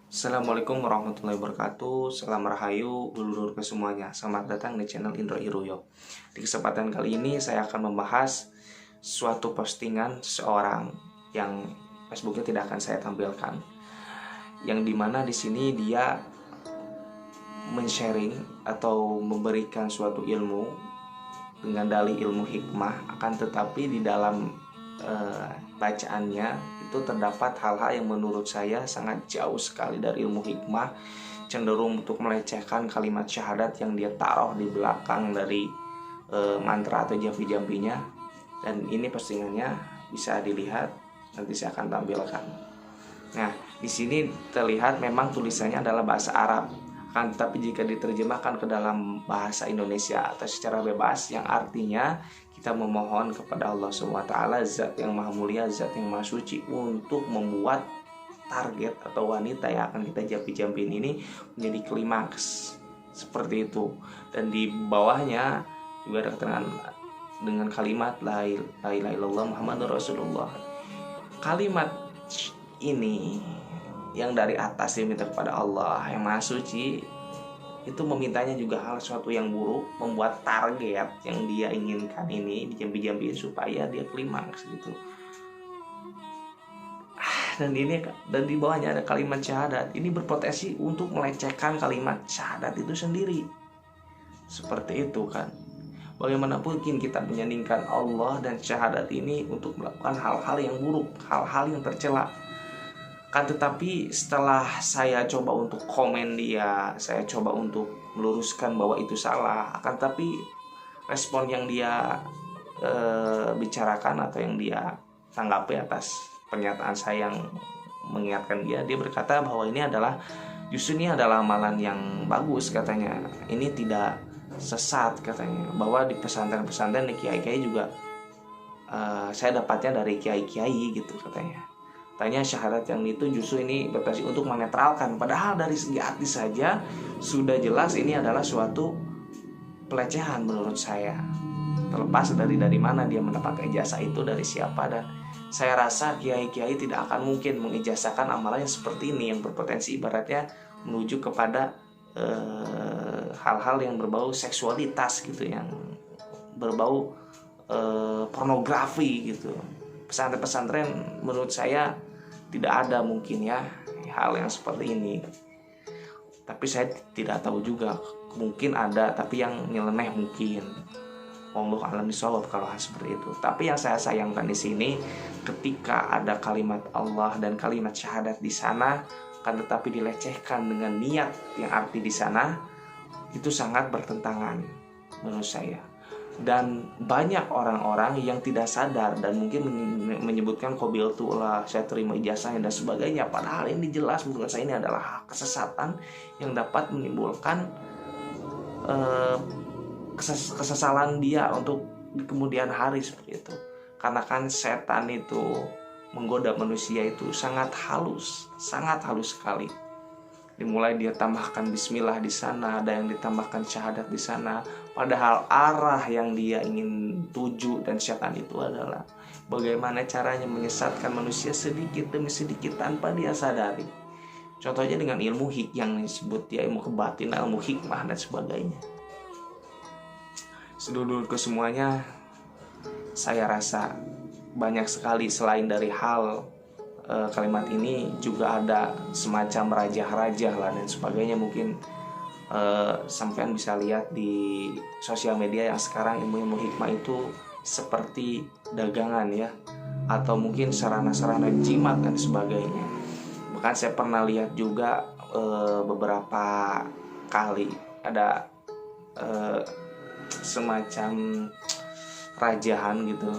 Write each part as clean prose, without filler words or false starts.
Assalamualaikum warahmatullahi wabarakatuh. Salam rahayu, ulur ke semuanya. Selamat datang di channel Indro Iruyo. Di kesempatan kali ini saya akan membahas suatu postingan seseorang yang Facebooknya tidak akan saya tampilkan. Yang dimana di sini dia men-sharing atau memberikan suatu ilmu dengan dalih ilmu hikmah, akan tetapi di dalam bacaannya itu terdapat hal-hal yang menurut saya sangat jauh sekali dari ilmu hikmah, cenderung untuk melecehkan kalimat syahadat yang dia taruh di belakang dari mantra atau jampi-jampinya. Dan ini postingannya bisa dilihat, nanti saya akan tampilkan. Nah, di sini terlihat memang tulisannya adalah bahasa Arab, kan, tapi jika diterjemahkan ke dalam bahasa Indonesia atau secara bebas, yang artinya kita memohon kepada Allah SWT, Zat yang Maha Mulia, Zat yang Maha Suci, untuk membuat target atau wanita yang akan kita jampi-jampin ini menjadi klimaks, seperti itu. Dan di bawahnya juga ada keterangan dengan kalimat La ilaha illallah Muhammadur Rasulullah. Kalimat ini yang dari atas diminta kepada Allah yang Maha Suci, itu memintanya juga hal sesuatu yang buruk, membuat target yang dia inginkan ini dijampi-jampiin supaya dia klimaks gitu. Dan di bawahnya ada kalimat syahadat. Ini berpotensi untuk melecehkan kalimat syahadat itu sendiri. Seperti itu kan. Bagaimana mungkin kita menyandingkan Allah dan syahadat ini untuk melakukan hal-hal yang buruk, hal-hal yang tercela. Kan tetapi setelah saya coba untuk komen dia, saya coba untuk meluruskan bahwa itu salah, akan tapi respon yang dia bicarakan atau yang dia tanggapi atas pernyataan saya yang mengingatkan dia berkata bahwa ini adalah justru ini adalah amalan yang bagus katanya. Ini tidak sesat katanya, bahwa di pesantren-pesantren di kiai-kiai juga saya dapatnya dari kiai-kiai gitu katanya. Tanya syahadat yang itu justru ini berpotensi untuk menetralkan, padahal dari segi arti saja sudah jelas ini adalah suatu pelecehan menurut saya. Terlepas dari mana dia mendapatkan ijazah itu, dari siapa, dan saya rasa kiai-kiai tidak akan mungkin mengijazahkan amalan yang seperti ini yang berpotensi ibaratnya menuju kepada hal-hal yang berbau seksualitas gitu, yang berbau pornografi gitu. Pesantren-pesantren menurut saya tidak ada mungkin ya hal yang seperti ini. Tapi saya tidak tahu juga, mungkin ada tapi yang nyeleneh mungkin. Allah alam bisawab kalau hal seperti itu. Tapi yang saya sayangkan di sini ketika ada kalimat Allah dan kalimat syahadat di sana, kan tetapi dilecehkan dengan niat yang arti di sana, itu sangat bertentangan menurut saya. Dan banyak orang-orang yang tidak sadar dan mungkin menyebutkan qabiltulah, saya terima ijazahnya dan sebagainya, padahal ini jelas menurut saya ini adalah kesesatan yang dapat menimbulkan kesesalan dia untuk di kemudian hari seperti itu. Karena kan setan itu menggoda manusia itu sangat halus sekali. Dimulai dia tambahkan bismillah di sana, ada yang ditambahkan syahadat di sana, padahal arah yang dia ingin tuju dan setan itu adalah bagaimana caranya menyesatkan manusia sedikit demi sedikit tanpa dia sadari. Contohnya dengan ilmu yang disebut ya ilmu kebatinan, ilmu hikmah dan sebagainya. Sedulur ke semuanya, saya rasa banyak sekali selain dari hal kalimat ini juga ada semacam rajah-rajah lah dan sebagainya. Mungkin sampean bisa lihat di sosial media yang sekarang ilmu-ilmu hikmah itu seperti dagangan ya, atau mungkin sarana-sarana jimat dan sebagainya. Bahkan saya pernah lihat juga beberapa kali ada semacam rajahan gitu,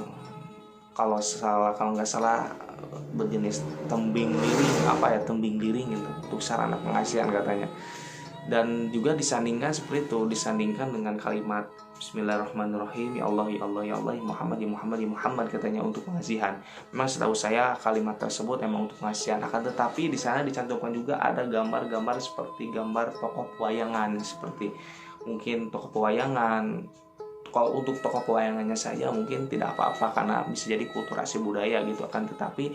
kalau nggak salah berjenis tembing liring gitu, untuk sarana penghasilan katanya. Dan juga disandingkan seperti itu, disandingkan dengan kalimat Bismillahirrahmanirrahim, ya Allah ya Allah ya Allah, ya Muhammad ya Muhammad ya Muhammad katanya untuk pengasihan. Memang setahu saya kalimat tersebut memang untuk pengasihan, akan tetapi di sana dicantumkan juga ada gambar-gambar seperti gambar tokoh pewayangan, seperti mungkin tokoh pewayangan. Kalau untuk tokoh pewayangannya saja mungkin tidak apa-apa karena bisa jadi kulturasi budaya gitu, akan tetapi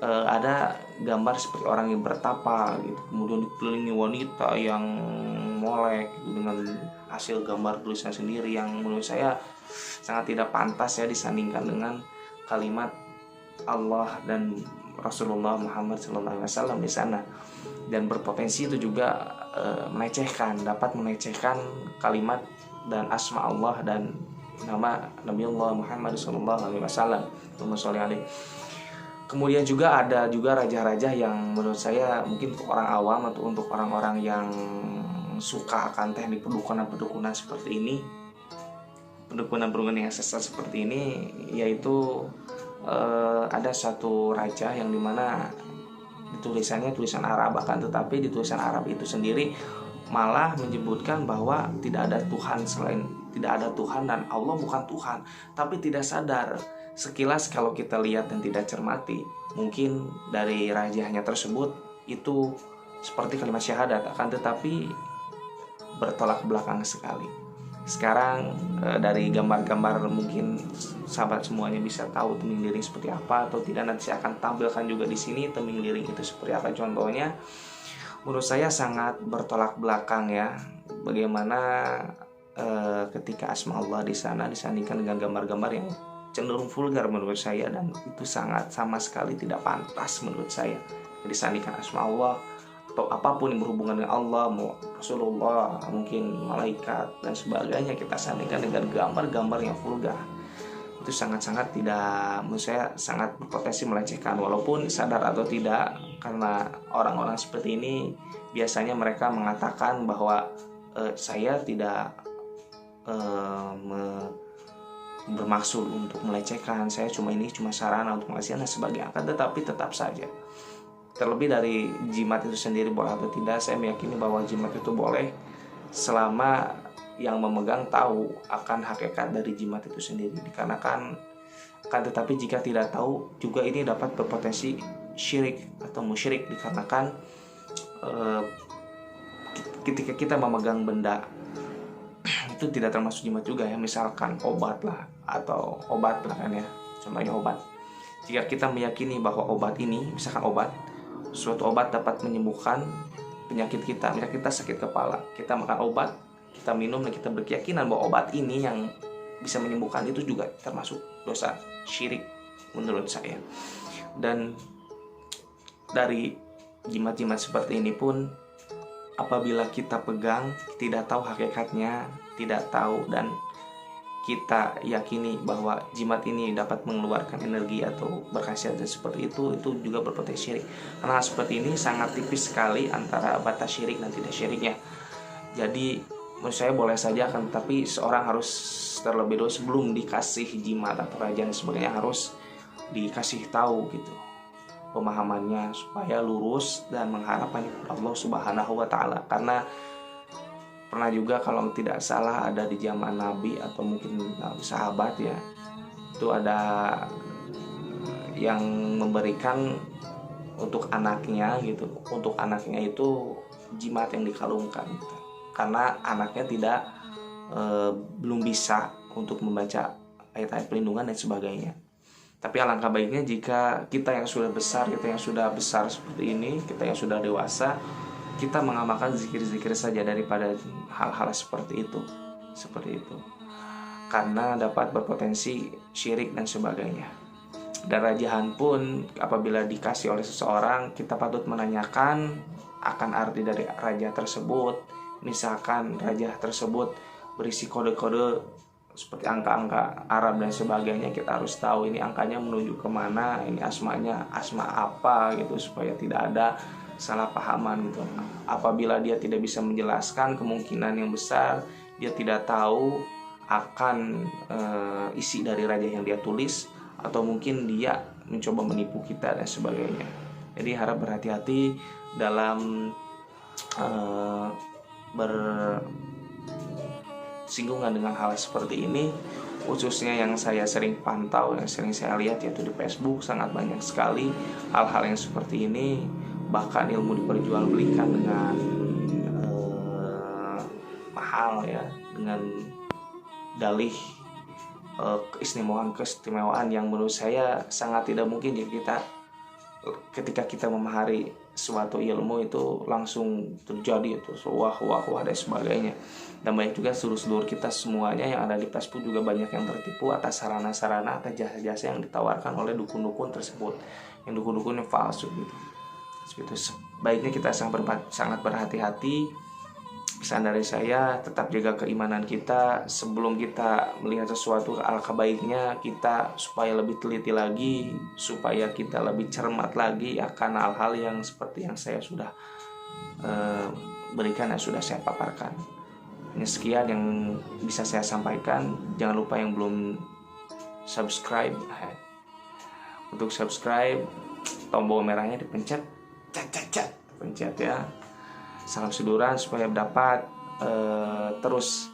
ada gambar seperti orang yang bertapa gitu, kemudian dikelilingi wanita yang molek gitu, dengan hasil gambar tulisan sendiri yang menurut saya sangat tidak pantas ya disandingkan dengan kalimat Allah dan Rasulullah Muhammad SAW di sana. Dan berpotensi itu juga dapat melecehkan kalimat dan asma Allah dan nama Nabi Allah Muhammad SAW. Kemudian juga ada juga raja-raja yang menurut saya mungkin untuk orang awam atau untuk orang-orang yang suka akan teknik pendukunan seperti ini, pendukunan yang sesat seperti ini, yaitu ada satu raja yang dimana tulisannya tulisan Arab, akan tetapi di tulisan Arab itu sendiri malah menyebutkan bahwa tidak ada Tuhan dan Allah bukan Tuhan, tapi tidak sadar. Sekilas kalau kita lihat dan tidak cermati, mungkin dari rajanya tersebut itu seperti kalimat syahadat, akan tetapi bertolak belakang sekali. Sekarang dari gambar-gambar mungkin sahabat semuanya bisa tahu teming liring seperti apa atau tidak. Nanti saya akan tampilkan juga di sini teming liring itu seperti apa contohnya. Menurut saya sangat bertolak belakang ya. Bagaimana ketika asma Allah di sana disandingkan dengan gambar-gambar yang cenderung vulgar menurut saya, dan itu sangat sama sekali tidak pantas menurut saya disandingkan asma Allah atau apapun yang berhubungan dengan Allah, mau Rasulullah, mungkin malaikat dan sebagainya, kita sandingkan dengan gambar-gambar yang vulgar. Itu sangat-sangat tidak, menurut saya sangat berpotensi melecehkan, walaupun sadar atau tidak, karena orang-orang seperti ini biasanya mereka mengatakan bahwa saya tidak bermaksud untuk melecehkan, saya cuma sarana untuk mengasihkan dan sebagainya. Tetapi tetap saja, terlebih dari jimat itu sendiri boleh atau tidak, saya meyakini bahwa jimat itu boleh selama yang memegang tahu akan hakikat dari jimat itu sendiri. Dikarenakan tetapi jika tidak tahu juga ini dapat berpotensi syirik atau musyrik, dikarenakan ketika kita memegang benda itu tidak termasuk jimat juga ya, misalkan obat lah kan ya, contohnya obat. Jika kita meyakini bahwa obat ini, misalkan suatu obat dapat menyembuhkan penyakit kita, misalkan kita sakit kepala, kita makan obat, kita minum dan kita berkeyakinan bahwa obat ini yang bisa menyembuhkan, itu juga termasuk dosa syirik menurut saya. Dan dari jimat-jimat seperti ini pun apabila kita pegang tidak tahu hakikatnya, tidak tahu dan kita yakini bahwa jimat ini dapat mengeluarkan energi atau berkhasiat seperti itu juga berpotensi syirik. Karena seperti ini sangat tipis sekali antara batas syirik dan tidak syiriknya. Jadi menurut saya boleh saja, kan, tapi seorang harus terlebih dahulu sebelum dikasih jimat atau rajaan dan sebagainya harus dikasih tahu gitu pemahamannya supaya lurus dan mengharapkan Allah Subhanahu wa taala. Karena pernah juga kalau tidak salah ada di zaman Nabi atau mungkin sahabat ya, itu ada yang memberikan untuk anaknya gitu, untuk anaknya itu jimat yang dikalungkan gitu. Karena anaknya tidak belum bisa untuk membaca ayat-ayat pelindungan dan sebagainya. Tapi alangkah baiknya jika kita yang sudah besar seperti ini, kita yang sudah dewasa, kita mengamalkan zikir-zikir saja daripada hal-hal seperti itu. Karena dapat berpotensi syirik dan sebagainya. Dan rajahan pun apabila dikasih oleh seseorang, kita patut menanyakan akan arti dari raja tersebut. Misalkan raja tersebut berisi kode-kode seperti angka-angka Arab dan sebagainya, kita harus tahu ini angkanya menuju kemana, ini asmanya asma apa gitu, supaya tidak ada salah pahaman gitu. Apabila dia tidak bisa menjelaskan, kemungkinan yang besar dia tidak tahu akan isi dari raja yang dia tulis, atau mungkin dia mencoba menipu kita dan sebagainya. Jadi harap berhati-hati dalam bersinggungan dengan hal seperti ini, khususnya yang saya sering pantau, yang sering saya lihat yaitu di Facebook. Sangat banyak sekali hal-hal yang seperti ini, bahkan ilmu diperjualbelikan dengan mahal ya, dengan dalih keistimewaan yang menurut saya sangat tidak mungkin jika kita ketika kita memahari suatu ilmu itu langsung terjadi itu wah wah wah dan sebagainya. Dan banyak juga sedulur-sedulur kita semuanya yang ada di Facebook juga banyak yang tertipu atas sarana-sarana atau jasa-jasa yang ditawarkan oleh dukun-dukun tersebut, yang dukun-dukun yang palsu gitu. Itu sebaiknya kita sangat berhati-hati. Pesan dari saya, tetap jaga keimanan kita. Sebelum kita melihat sesuatu, alangkah baiknya kita supaya lebih teliti lagi, supaya kita lebih cermat lagi akan hal-hal yang seperti yang saya sudah berikan dan sudah saya paparkan. Ini sekian yang bisa saya sampaikan. Jangan lupa yang belum subscribe, untuk subscribe, tombol merahnya dipencet, pencet ya. Salam seduran supaya dapat terus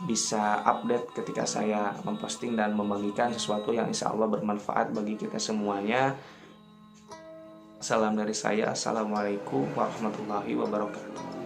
bisa update ketika saya memposting dan membagikan sesuatu yang insya Allah bermanfaat bagi kita semuanya. Salam dari saya. Assalamualaikum warahmatullahi wabarakatuh.